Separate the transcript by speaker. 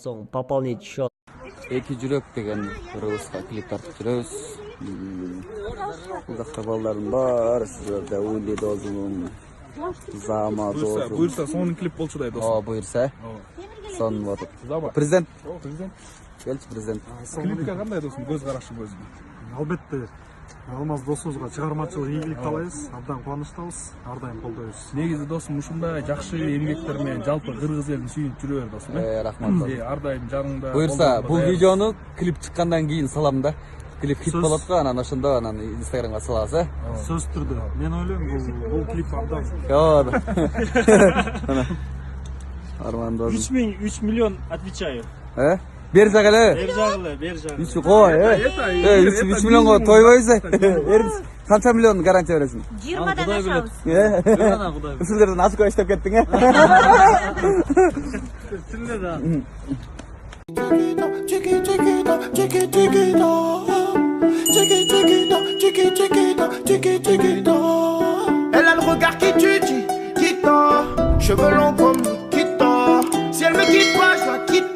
Speaker 1: соң пополнить счет.
Speaker 2: Эки жүрөк деген кыргызга клип тартып жүрөбүз. Бул жакта балдардын баары сиздерде Ули досум, Зама досум.
Speaker 3: Буйрса сонун клип болчу да досум.
Speaker 2: О, буйрса. Сонун болот. Президент.
Speaker 3: Президент.
Speaker 2: Келчи президент.
Speaker 3: Клипке кандай досум көз карашың өзүң?
Speaker 4: Албетте Алмаз досубузга чыгармачылык ийгилик каалайбыз, абдан кубанычтабыз, ар дайым колдойбуз.
Speaker 3: Негизи досум ушундай жакшы эмгектер менен жалпы кыргыз элин сүйүнүп жүрө бер досум.
Speaker 2: Рахмат.
Speaker 3: Ар дайым жаныңда.
Speaker 2: Буйрса, бул видеону клип чыккандан кийин салам да. Клип хит болот го, анан ошондо анан Инстаграмга салабыз, э?
Speaker 4: Сөз түрдө. Мен ойлойм, бул клип абдан.
Speaker 2: Йоо. Арман досум.
Speaker 5: 3 миллион отвечаю.
Speaker 2: Бер жагылы.
Speaker 5: Бер жагылы.
Speaker 2: 3 кой, 3 миллионго тойбойбуз. Канча миллион гарантия бересиң?
Speaker 6: 20 ашабыз.
Speaker 2: Силерден ачык иштеп кеттиң, э?
Speaker 7: Elle a le regard qui tue, qui tord, cheveux longs comme qui tord. Si elle me quitte pas, je la quitte.